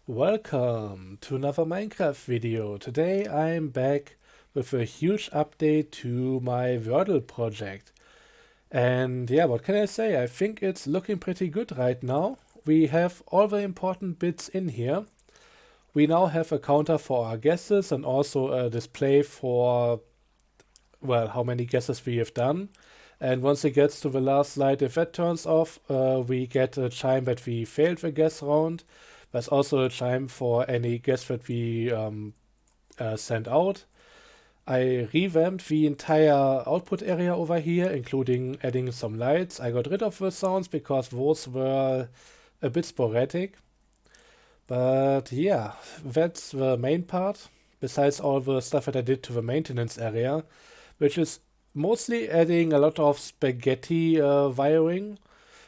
Welcome to another Minecraft video. Today I'm back with a huge update to my Wordle project. And yeah, what can I say? I think it's looking pretty good right now. We have all the important bits in here. We now have a counter for our guesses and also a display for, well, how many guesses we have done. And once it gets to the last light, if that turns off, we get a chime that we failed the guess round. There's also a chime for any guess that we sent out. I revamped the entire output area over here, including adding some lights. I got rid of the sounds because those were a bit sporadic. But yeah, that's the main part, besides all the stuff that I did to the maintenance area, which is mostly adding a lot of spaghetti wiring.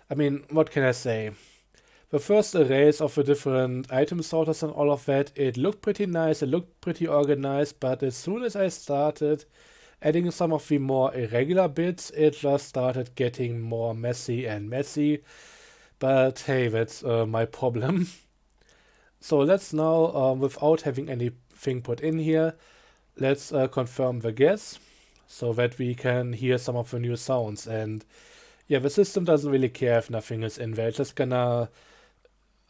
I mean, what can I say? The first arrays of the different item sorters and all of that, it looked pretty nice, it looked pretty organized, but as soon as I started adding some of the more irregular bits, it just started getting more messy and messy. But hey, that's my problem. So let's now, without having anything put in here, let's confirm the guess so that we can hear some of the new sounds. And yeah, the system doesn't really care if nothing is in there. It's just gonna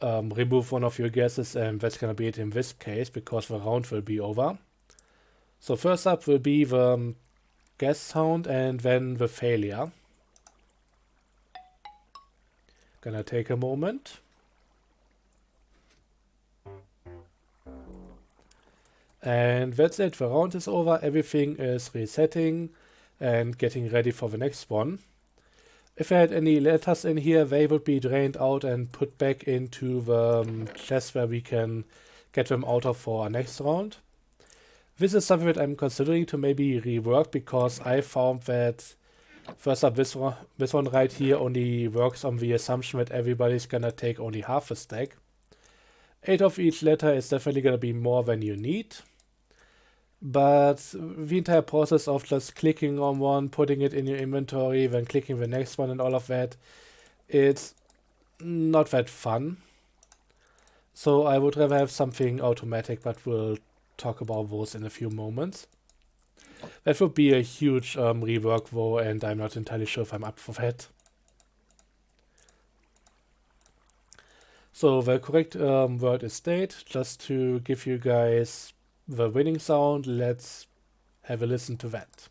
remove one of your guesses, and that's gonna be it in this case because the round will be over. So first up will be the guess sound and then the failure. Gonna take a moment. And that's it, the round is over, everything is resetting and getting ready for the next one. If I had any letters in here, they would be drained out and put back into the chest where we can get them out of for our next round. This is something that I'm considering to maybe rework because I found that first up this one right here only works on the assumption that everybody's gonna take only half a stack. 8 of each letter is definitely gonna be more than you need. But the entire process of just clicking on one, putting it in your inventory, then clicking the next one and all of that, it's not that fun. So I would rather have something automatic, but we'll talk about those in a few moments. That would be a huge rework though, and I'm not entirely sure if I'm up for that. So the correct word is state. Just to give you guys the winning sound, let's have a listen to that.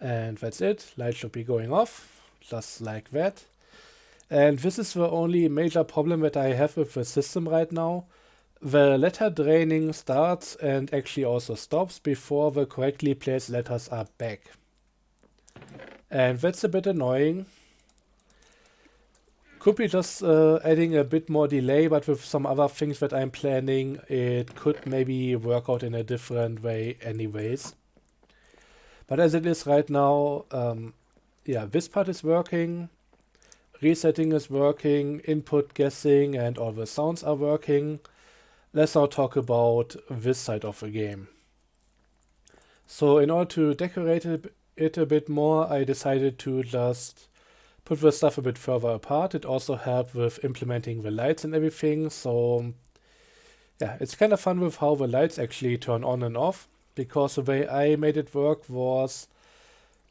And that's it, light should be going off, just like that. And this is the only major problem that I have with the system right now. The letter draining starts and actually also stops before the correctly placed letters are back. And that's a bit annoying. Could be just adding a bit more delay, but with some other things that I'm planning, it could maybe work out in a different way anyways. But as it is right now, yeah, this part is working, resetting is working, input guessing and all the sounds are working. Let's now talk about this side of the game. So in order to decorate it a bit more, I decided to just put the stuff a bit further apart. It also helped with implementing the lights and everything. So yeah, it's kind of fun with how the lights actually turn on and off, because the way I made it work was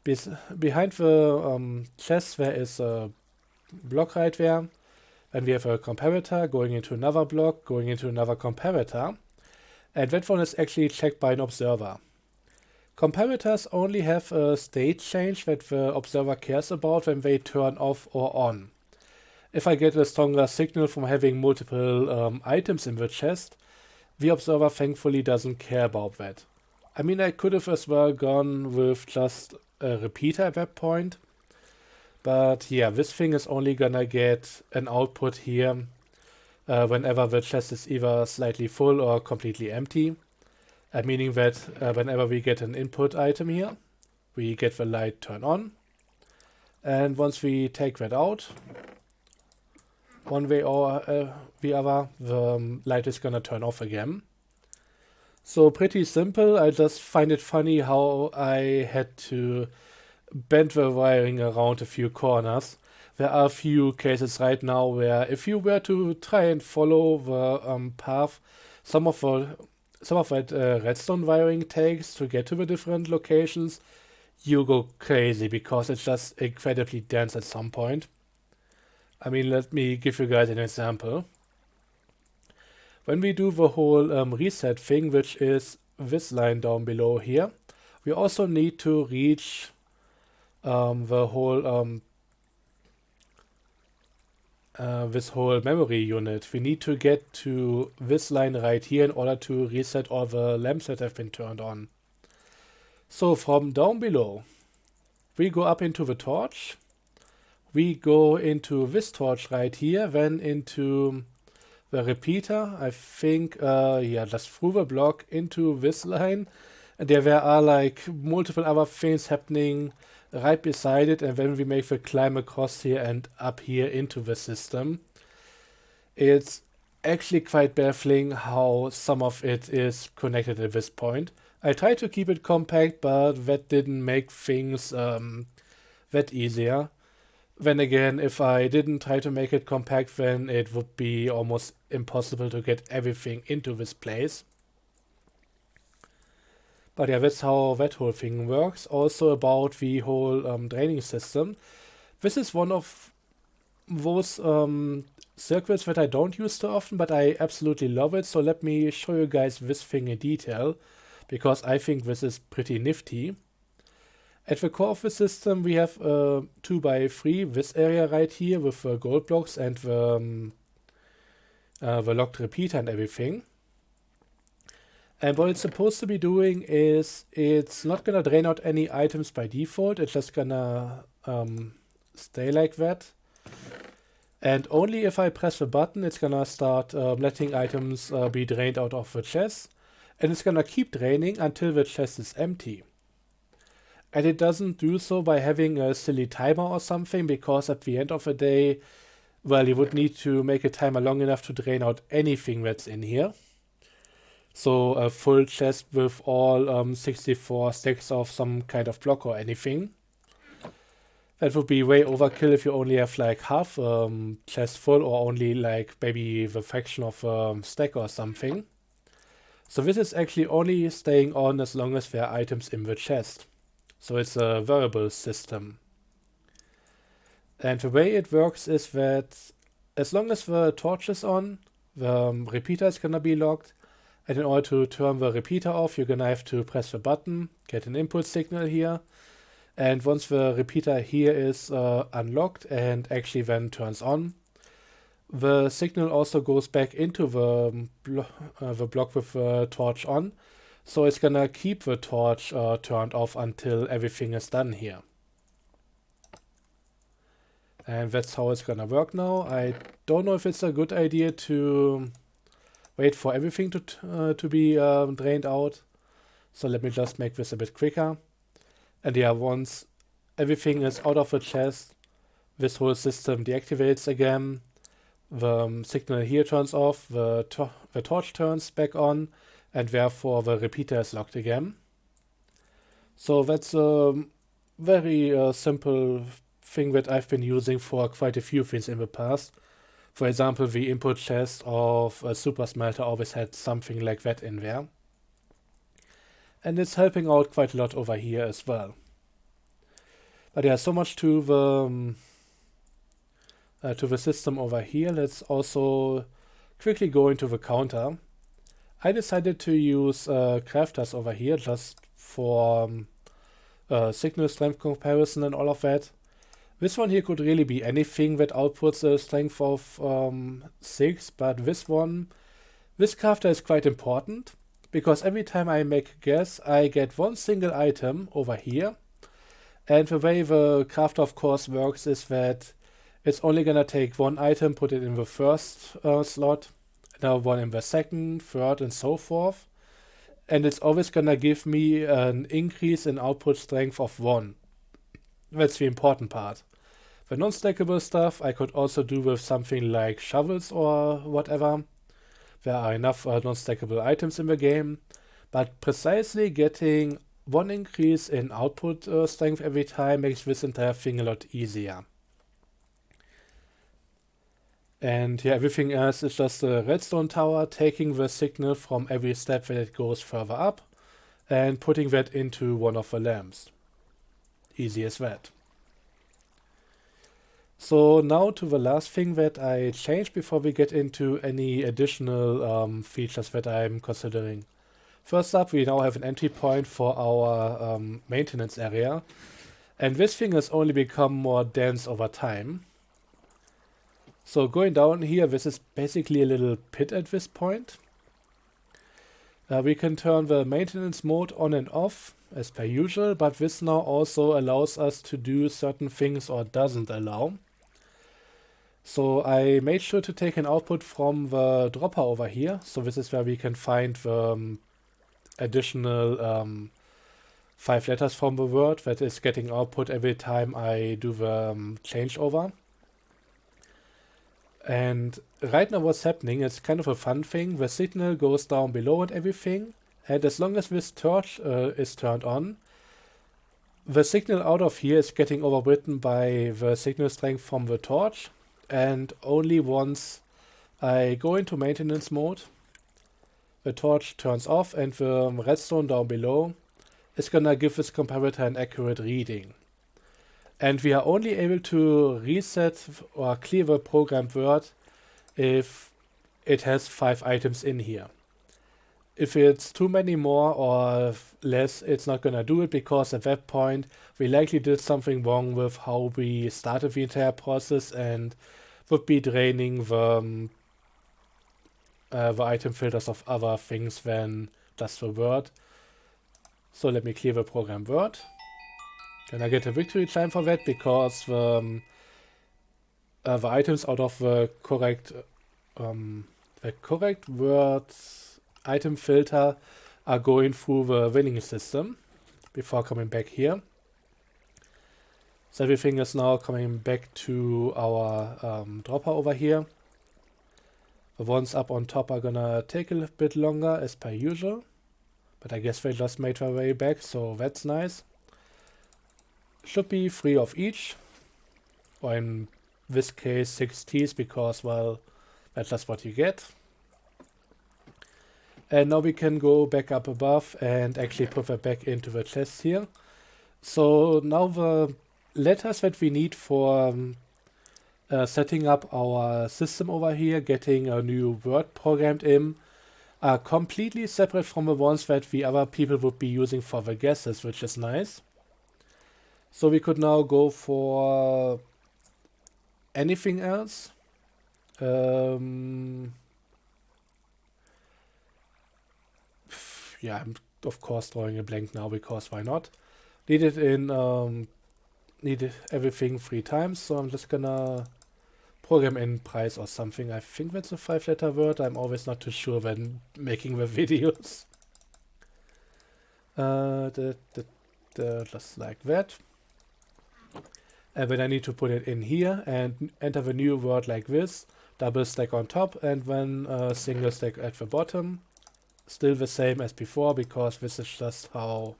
behind the chest there is a block right there, and we have a comparator going into another block, going into another comparator, and that one is actually checked by an observer. Comparators only have a state change that the observer cares about when they turn off or on. If I get a stronger signal from having multiple items in the chest, the observer thankfully doesn't care about that. I mean, I could have as well gone with just a repeater at that point, but yeah, this thing is only gonna get an output here whenever the chest is either slightly full or completely empty. Meaning that whenever we get an input item here, we get the light turn on. And once we take that out, one way or the other, the light is gonna turn off again. So pretty simple. I just find it funny how I had to bend the wiring around a few corners. There are a few cases right now where if you were to try and follow the path, some of the some of that redstone wiring takes to get to the different locations, you go crazy because it's just incredibly dense at some point. I mean, let me give you guys an example. When we do the whole reset thing, which is this line down below here, we also need to reach the whole this whole memory unit. We need to get to this line right here in order to reset all the lamps that have been turned on. So from down below, we go up into the torch. We go into this torch right here, then into the repeater. I think, yeah, just through the block into this line. And there are like multiple other things happening right beside it, and then we make the climb across here and up here into the system. It's actually quite baffling how some of it is connected at this point. I tried to keep it compact, but that didn't make things that easier. Then again, if I didn't try to make it compact, then it would be almost impossible to get everything into this place. But yeah, that's how that whole thing works. Also about the whole draining system. This is one of those circuits that I don't use too often, but I absolutely love it. So let me show you guys this thing in detail, because I think this is pretty nifty. At the core of the system, we have 2x3, this area right here with the gold blocks and the locked repeater and everything. And what it's supposed to be doing is it's not gonna drain out any items by default. It's just gonna stay like that. And only if I press the button, it's gonna start letting items be drained out of the chest. And it's gonna keep draining until the chest is empty. And it doesn't do so by having a silly timer or something, because at the end of the day, well, you would need to make a timer long enough to drain out anything that's in here. So a full chest with all 64 stacks of some kind of block or anything. That would be way overkill if you only have like half chest full, or only like maybe the fraction of stack or something. So this is actually only staying on as long as there are items in the chest. So it's a variable system. And the way it works is that as long as the torch is on, the repeater is gonna be locked. And in order to turn the repeater off, you're gonna have to press the button, get an input signal here. And once the repeater here is unlocked and actually then turns on, the signal also goes back into the block with the torch on. So it's gonna keep the torch turned off until everything is done here. And that's how it's gonna work now. I don't know if it's a good idea to wait for everything to be drained out. So let me just make this a bit quicker. And yeah, once everything is out of the chest, this whole system deactivates again. The signal here turns off, the torch turns back on, and therefore the repeater is locked again. So that's a very simple thing that I've been using for quite a few things in the past. For example, the input chest of a super smelter always had something like that in there. And it's helping out quite a lot over here as well. But yeah, so much to the system over here. Let's also quickly go into the counter. I decided to use crafters over here just for signal strength comparison and all of that. This one here could really be anything that outputs a strength of 6, but this crafter is quite important, because every time I make a guess, I get one single item over here. And the way the crafter of course works is that it's only gonna take one item, put it in the first slot, another one in the second, third, and so forth. And it's always gonna give me an increase in output strength of 1. That's the important part. The non-stackable stuff I could also do with something like shovels or whatever. There are enough non-stackable items in the game. but precisely getting one increase in output strength every time makes this entire thing a lot easier. And yeah, everything else is just a redstone tower taking the signal from every step that it goes further up and putting that into one of the lamps. Easy as that. So now to the last thing that I changed before we get into any additional features that I'm considering. First up, we now have an entry point for our maintenance area, and this thing has only become more dense over time. So going down here, this is basically a little pit at this point. We can turn the maintenance mode on and off as per usual, but this now also allows us to do certain things or doesn't allow. So I made sure to take an output from the dropper over here. So this is where we can find the additional 5 letters from the word that is getting output every time I do the changeover. And right now what's happening is kind of a fun thing. The signal goes down below and everything. And as long as this torch is turned on, the signal out of here is getting overwritten by the signal strength from the torch. And only once I go into maintenance mode, the torch turns off and the redstone down below is gonna give this comparator an accurate reading. And we are only able to reset or clear the programmed word if it has 5 items in here. If it's too many more or less, it's not gonna do it, because at that point we likely did something wrong with how we started the entire process and would be draining the item filters of other things than just the word. So let me clear the program word. Then I get a victory chime for that, because the items out of the correct word item filter are going through the winning system before coming back here. So everything is now coming back to our dropper over here. The ones up on top are gonna take a little bit longer as per usual, but I guess they just made their way back, so that's nice. Should be 3 of each, or in this case 6 T's, because, well, that's just what you get. And now we can go back up above and actually put that back into the chest here. So now the letters that we need for setting up our system over here, getting a new word programmed in, are completely separate from the ones that the other people would be using for the guesses, which is nice. So we could now go for anything else. Yeah, I'm of course drawing a blank now, because why not? Needed everything 3 times, so I'm just gonna program in price or something. I think that's a 5-letter word. I'm always not too sure when making the videos. Just like that. And then I need to put it in here and enter the new word like this. Double stack on top and then a single stack at the bottom. Still the same as before, because this is just how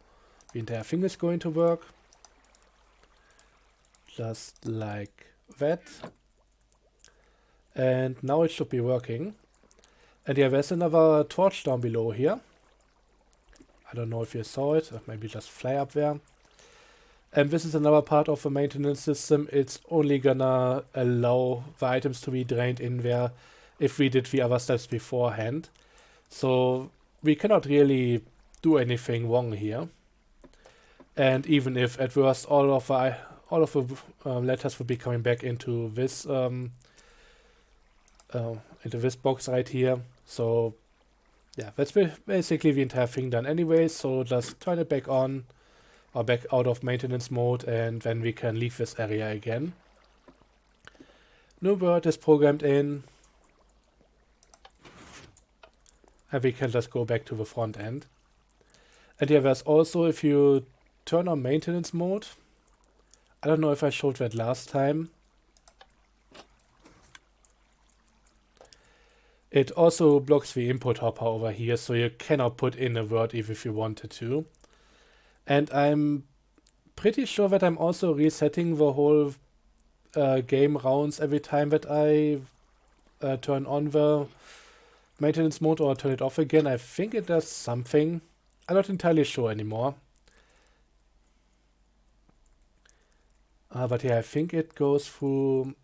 the entire thing is going to work. Just like that. And now it should be working. And yeah, there's another torch down below here. I don't know if you saw it, or maybe just fly up there. And this is another part of the maintenance system. It's only gonna allow the items to be drained in there if we did the other steps beforehand. So we cannot really do anything wrong here. And even if at worst all of the letters will be coming back into this box right here. So yeah, that's basically the entire thing done anyway. So just turn it back on or back out of maintenance mode, and then we can leave this area again. New word is programmed in, and we can just go back to the front end. And yeah, there's also, if you turn on maintenance mode, I don't know if I showed that last time. It also blocks the input hopper over here, so you cannot put in a word even if you wanted to. And I'm pretty sure that I'm also resetting the whole game rounds every time that I turn on the maintenance mode or turn it off again. I think it does something. I'm not entirely sure anymore. But yeah, I think it goes through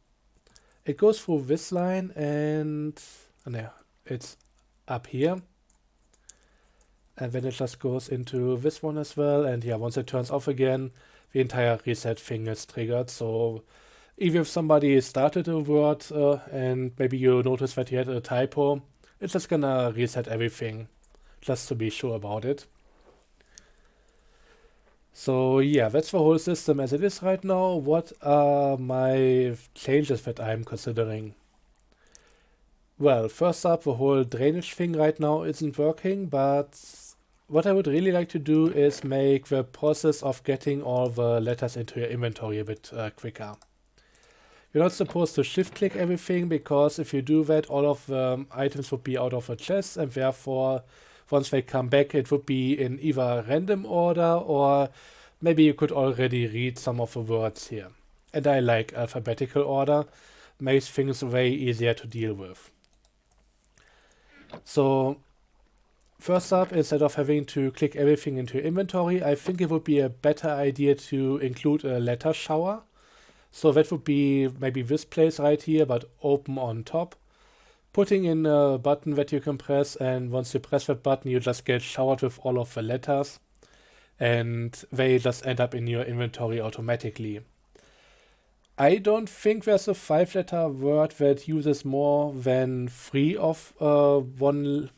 this line and no, it's up here. And then it just goes into this one as well. And yeah, once it turns off again, the entire reset thing is triggered. So even if somebody started a word and maybe you notice that you had a typo, it's just gonna reset everything just to be sure about it. So yeah, that's the whole system as it is right now. What are my changes that I'm considering? Well, first up, the whole drainage thing right now isn't working, but what I would really like to do is make the process of getting all the letters into your inventory a bit quicker. You're not supposed to shift click everything, because if you do that, all of the items would be out of a chest, and therefore once they come back it would be in either random order or maybe you could already read some of the words here. And I like alphabetical order, makes things way easier to deal with. So first up, instead of having to click everything into your inventory, I think it would be a better idea to include a letter shower. So that would be maybe this place right here, but open on top. Putting in a button that you can press, and once you press that button, you just get showered with all of the letters, and they just end up in your inventory automatically. I don't think there's a 5-letter word that uses more than 3 of one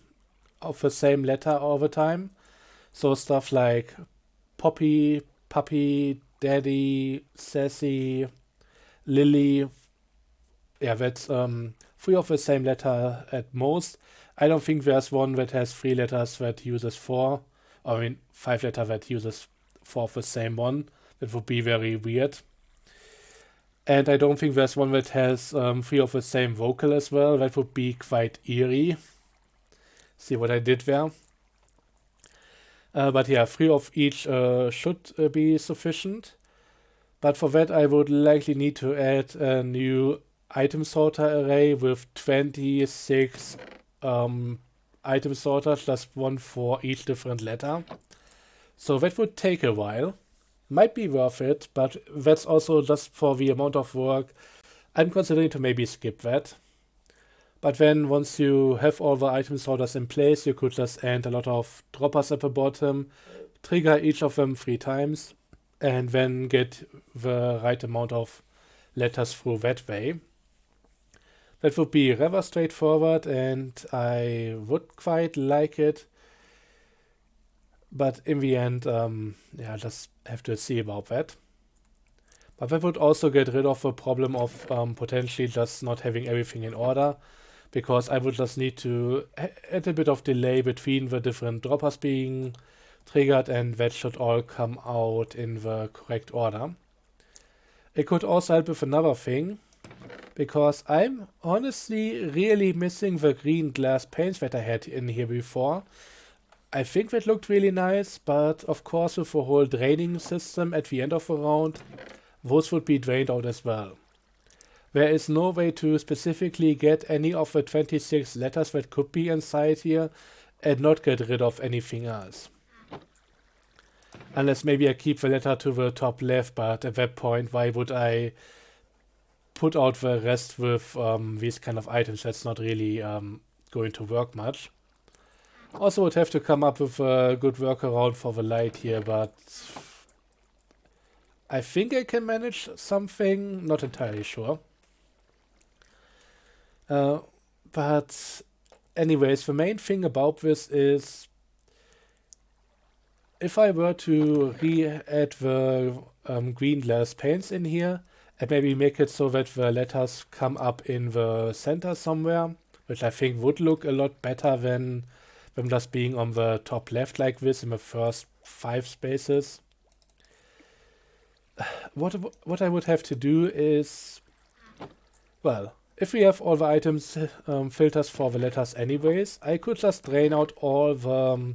of the same letter all the time. So stuff like Poppy, Puppy, Daddy, Sassy, Lily. Yeah, that's 3 of the same letter at most. I don't think there's one that has 3 letters that uses 4. I mean, 5-letter that uses 4 of the same one. That would be very weird. And I don't think there's one that has 3 of the same vocal as well. That would be quite eerie. See what I did there? But yeah, 3 of each should be sufficient. But for that I would likely need to add a new item sorter array with 26 item sorters, just one for each different letter. So that would take a while. Might be worth it, but that's also just for the amount of work. I'm considering to maybe skip that. But then once you have all the item sorters in place, you could just add a lot of droppers at the bottom, trigger each of them 3 times, and then get the right amount of letters through that way. That would be rather straightforward, and I would quite like it. But in the end, yeah, just have to see about that. But that would also get rid of the problem of potentially just not having everything in order, because I would just need to add a bit of delay between the different droppers being triggered, and that should all come out in the correct order. It could also help with another thing, because I'm honestly really missing the green glass panes that I had in here before. I think that looked really nice, but of course with the whole draining system at the end of the round, those would be drained out as well. There is no way to specifically get any of the 26 letters that could be inside here and not get rid of anything else. Unless maybe I keep the letter to the top left, but at that point, why would I put out the rest with these kind of items? That's not really going to work much. Also would have to come up with a good workaround for the light here, but I think I can manage something, not entirely sure. But anyways, the main thing about this is if I were to re-add the green glass panes in here and maybe make it so that the letters come up in the center somewhere, which I think would look a lot better than them just being on the top left like this in the first 5 spaces. What I would have to do is, well, if we have all the items filters for the letters anyways, I could just drain out all the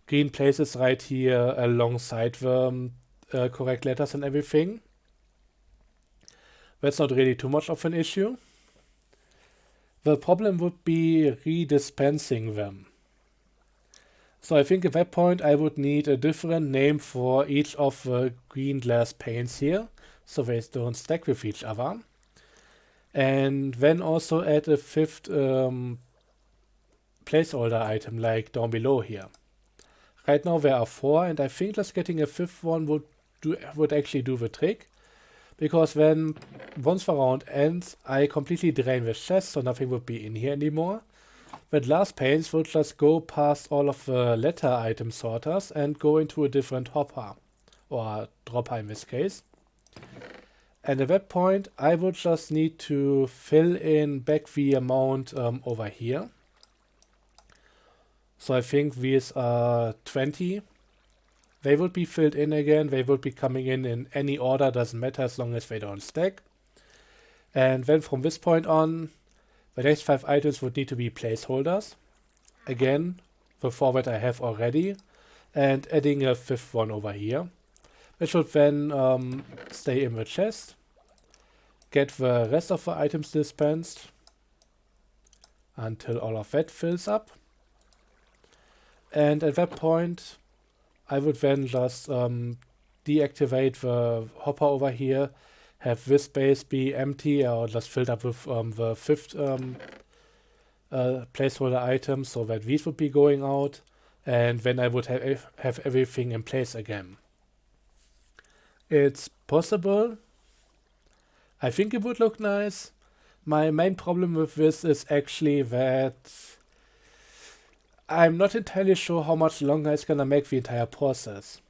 green places right here alongside the correct letters and everything. That's not really too much of an issue. The problem would be redispensing them. So I think at that point I would need a different name for each of the green glass panes here, so they don't stack with each other. And then also add a fifth placeholder item like down below here. Right now there are 4, and I think just getting a 5th one would actually do the trick. Because then, once the round ends, I completely drain the chest, so nothing would be in here anymore. The glass panes would just go past all of the letter item sorters and go into a different hopper, or dropper in this case. And at that point, I would just need to fill in back the amount over here. So I think these are 20. They would be filled in again. They would be coming in any order, doesn't matter as long as they don't stack. And then from this point on, the next 5 items would need to be placeholders. Again, the 4 that I have already. And adding a 5th one over here. Which would then stay in the chest. Get the rest of the items dispensed. Until all of that fills up. And at that point, I would then just deactivate the hopper over here, have this space be empty or just filled up with the 5th placeholder item so that these would be going out, and then I would have everything in place again. It's possible. I think it would look nice. My main problem with this is actually that I'm not entirely sure how much longer it's gonna make the entire process.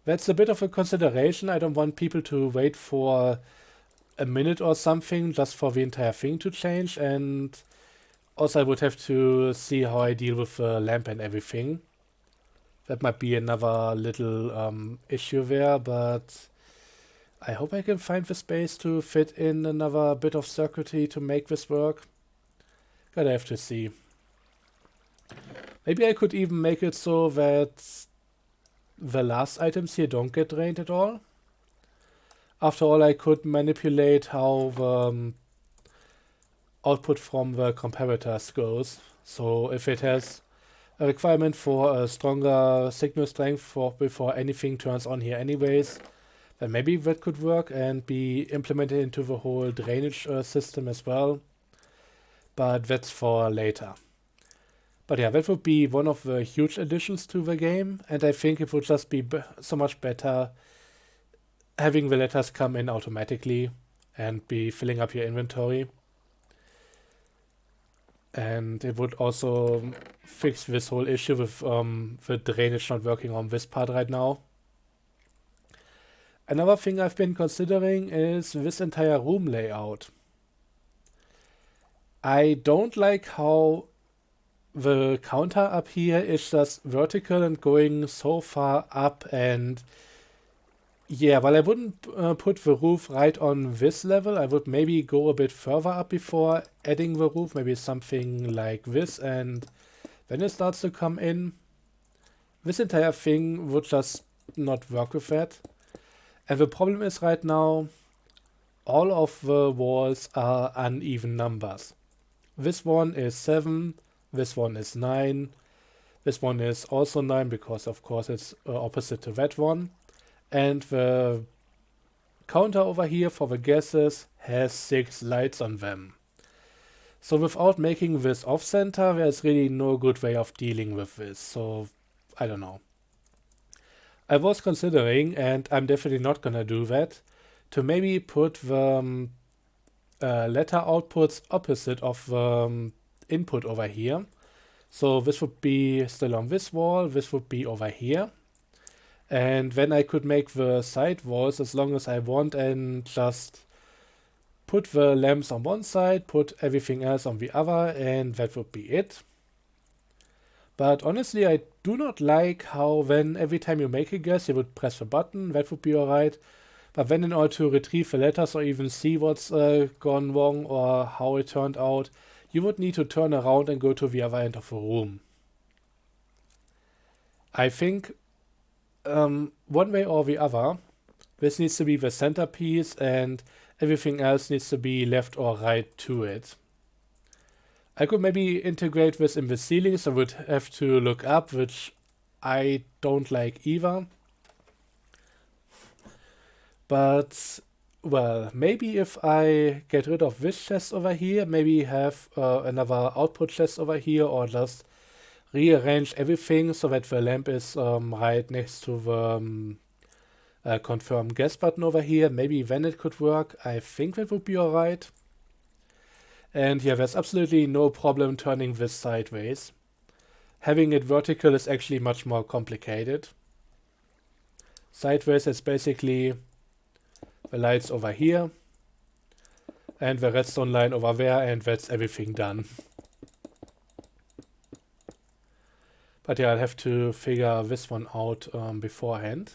That's a bit of a consideration. I don't want people to wait for a minute or something just for the entire thing to change, and also I would have to see how I deal with the lamp and everything. That might be another little issue there, but I hope I can find the space to fit in another bit of circuitry to make this work. Gotta have to see. Maybe I could even make it so that the last items here don't get drained at all. After all, I could manipulate how the output from the comparators goes. So if it has a requirement for a stronger signal strength before anything turns on here anyways, then maybe that could work and be implemented into the whole drainage system as well. But that's for later. But yeah, that would be one of the huge additions to the game, and I think it would just be so much better having the letters come in automatically and be filling up your inventory. And it would also fix this whole issue with the drainage not working on this part right now. Another thing I've been considering is this entire room layout. I don't like how the counter up here is just vertical and going so far up, and yeah, while I wouldn't put the roof right on this level, I would maybe go a bit further up before adding the roof, maybe something like this, and then it starts to come in. This entire thing would just not work with that. And the problem is right now, all of the walls are uneven numbers. This one is 7, this one is 9, this one is also 9 because of course it's opposite to that one. And the counter over here for the gases has 6 lights on them. So without making this off-center, there's really no good way of dealing with this. So, I don't know. I was considering, and I'm definitely not gonna do that, to maybe put the letter outputs opposite of the input over here. So this would be still on this wall, this would be over here. And then I could make the side walls as long as I want and just put the lamps on one side, put everything else on the other, and that would be it. But honestly, I do not like how when every time you make a guess, you would press the button, that would be alright. But when in order to retrieve the letters or even see what's gone wrong or how it turned out, you would need to turn around and go to the other end of the room. I think one way or the other, this needs to be the centerpiece and everything else needs to be left or right to it. I could maybe integrate this in the ceiling, so I would have to look up, which I don't like either. But, well, maybe if I get rid of this chest over here, maybe have another output chest over here, or just rearrange everything so that the lamp is right next to the confirm guest button over here. Maybe then it could work. I think that would be alright. And yeah, there's absolutely no problem turning this sideways. Having it vertical is actually much more complicated. Sideways is basically the lights over here and the redstone line over there, and that's everything done. But yeah, I'll have to figure this one out beforehand.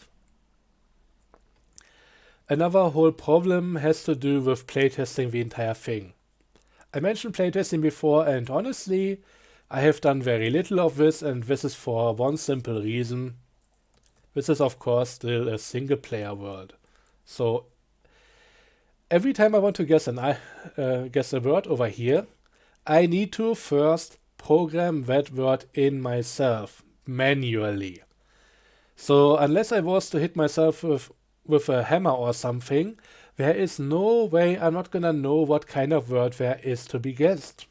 Another whole problem has to do with playtesting the entire thing. I mentioned playtesting before, and honestly, I have done very little of this, and this is for one simple reason. This is of course still a single player world. So every time I want to guess a word over here, I need to first program that word in myself manually. So unless I was to hit myself with a hammer or something, there is no way I'm not gonna know what kind of word there is to be guessed.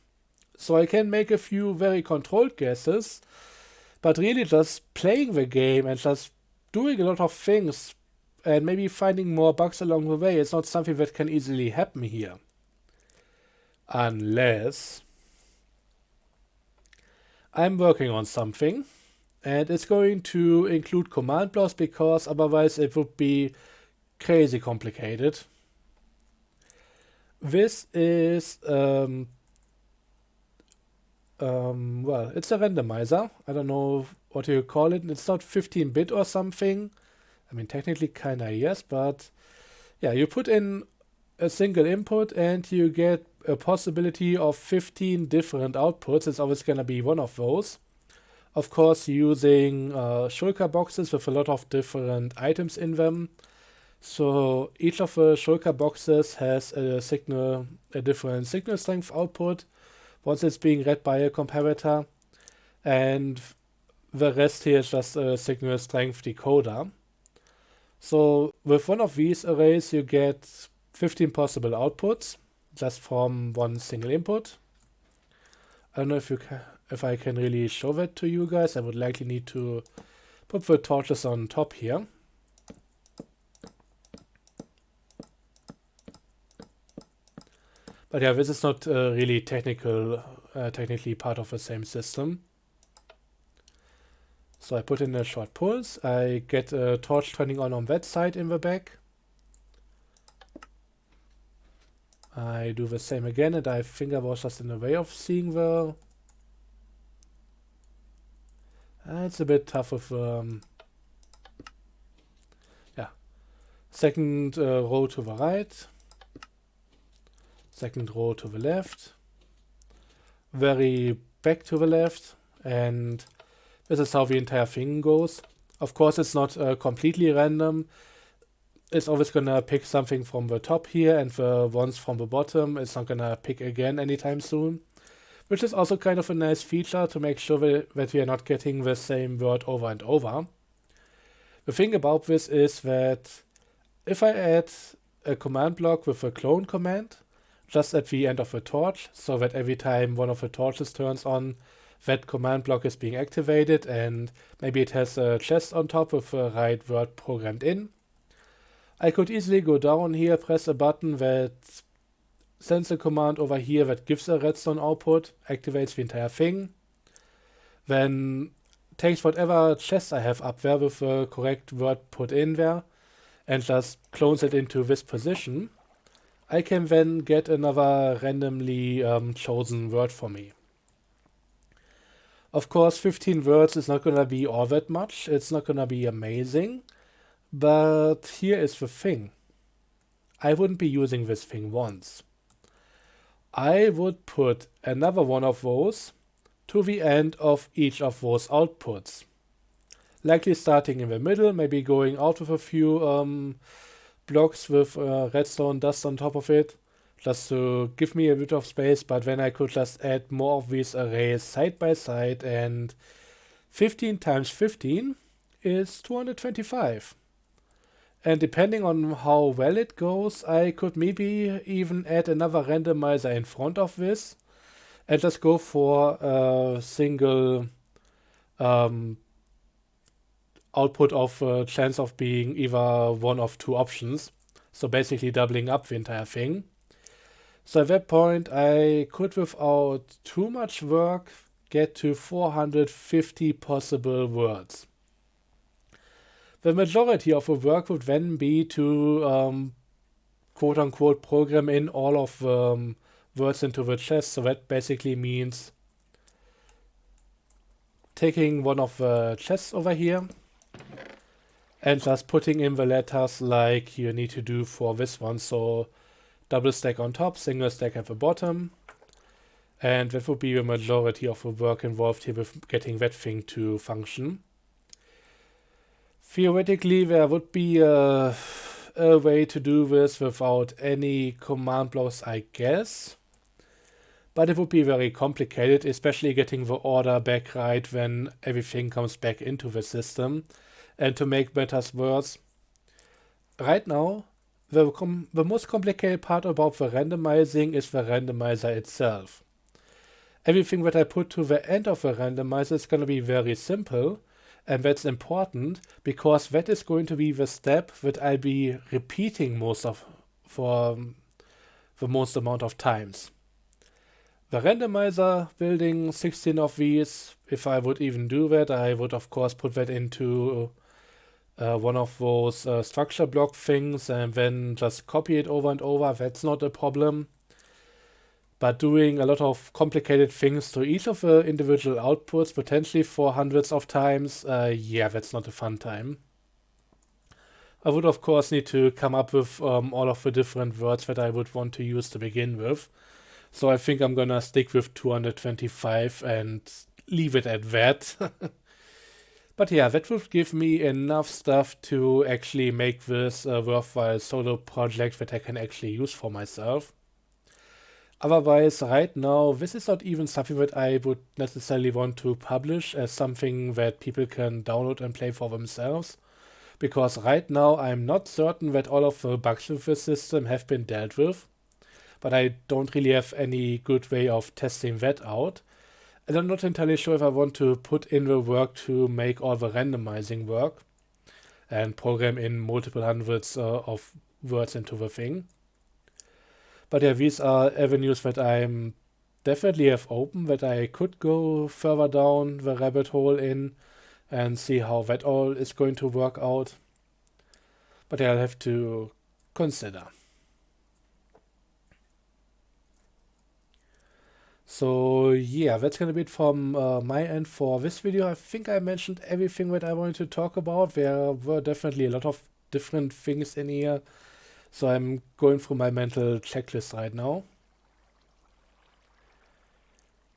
So I can make a few very controlled guesses, but really just playing the game and just doing a lot of things and maybe finding more bugs along the way is not something that can easily happen here. Unless I'm working on something and it's going to include command blocks, because otherwise it would be crazy complicated. This is well, it's a randomizer. I don't know what you call it. It's not 15-bit or something. I mean, technically kinda yes, but yeah, you put in a single input and you get a possibility of 15 different outputs. It's always gonna be one of those. Of course, using shulker boxes with a lot of different items in them. So each of the shulker boxes has a different signal strength output once it's being read by a comparator, and the rest here is just a signal strength decoder. So with one of these arrays you get 15 possible outputs just from one single input. I don't know if I can really show that to you guys. I would likely need to put the torches on top here. But yeah, this is not really technically part of the same system. So I put in a short pulse. I get a torch turning on that side in the back. I do the same again, and I think I was just in the way of seeing the... it's a bit tough with... yeah. Second row to the right. Second row to the left, very back to the left, and this is how the entire thing goes. Of course, it's not completely random. It's always gonna pick something from the top here, and the ones from the bottom it's not gonna pick again anytime soon, which is also kind of a nice feature to make sure that we are not getting the same word over and over. The thing about this is that if I add a command block with a clone command, just at the end of the torch, so that every time one of the torches turns on, that command block is being activated, and maybe it has a chest on top with the right word programmed in. I could easily go down here, press a button that sends a command over here that gives a redstone output, activates the entire thing, then takes whatever chest I have up there with the correct word put in there, and just clones it into this position. I can then get another randomly chosen word for me. Of course, 15 words is not gonna be all that much. It's not gonna be amazing. But here is the thing. I wouldn't be using this thing once. I would put another one of those to the end of each of those outputs. Likely starting in the middle, maybe going out with a few blocks with redstone dust on top of it, just to give me a bit of space, but then I could just add more of these arrays side by side, and 15 times 15 is 225. And depending on how well it goes, I could maybe even add another randomizer in front of this and just go for a single output of a chance of being either one of two options. So basically doubling up the entire thing. So at that point, I could, without too much work, get to 450 possible words. The majority of the work would then be to quote-unquote program in all of the words into the chest. So that basically means taking one of the chests over here and just putting in the letters like you need to do for this one. So double stack on top, single stack at the bottom. And that would be the majority of the work involved here with getting that thing to function. Theoretically, there would be a way to do this without any command blocks, I guess. But it would be very complicated, especially getting the order back right when everything comes back into the system. And to make matters worse, right now, the most complicated part about the randomizing is the randomizer itself. Everything that I put to the end of the randomizer is going to be very simple. And that's important because that is going to be the step that I'll be repeating for the most amount of times. The randomizer, building 16 of these, if I would even do that, I would of course put that into one of those structure block things and then just copy it over and over. That's not a problem. But doing a lot of complicated things to each of the individual outputs, potentially for hundreds of times, yeah, that's not a fun time. I would of course need to come up with all of the different words that I would want to use to begin with. So I think I'm gonna stick with 225 and leave it at that. But yeah, that would give me enough stuff to actually make this a worthwhile solo project that I can actually use for myself. Otherwise, right now, this is not even something that I would necessarily want to publish as something that people can download and play for themselves. Because right now, I'm not certain that all of the bugs with the system have been dealt with. But I don't really have any good way of testing that out. And I'm not entirely sure if I want to put in the work to make all the randomizing work and program in multiple hundreds of words into the thing. But yeah, these are avenues that I'm definitely have open, that I could go further down the rabbit hole in and see how that all is going to work out. But yeah, I'll have to consider. So yeah, that's gonna be it from my end for this video. I think I mentioned everything that I wanted to talk about. There were definitely a lot of different things in here. So I'm going through my mental checklist right now.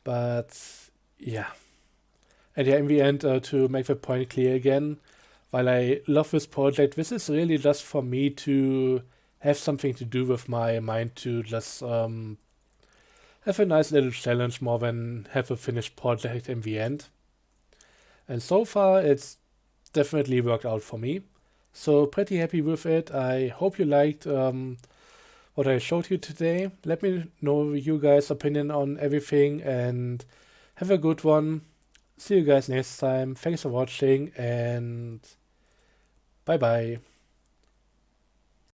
But yeah. And yeah, in the end, to make the point clear again, while I love this project, this is really just for me to have something to do with my mind, to just have a nice little challenge more than have a finished project in the end. And so far, it's definitely worked out for me. So pretty happy with it. I hope you liked what I showed you today. Let me know you guys' opinion on everything and have a good one. See you guys next time. Thanks for watching and bye bye.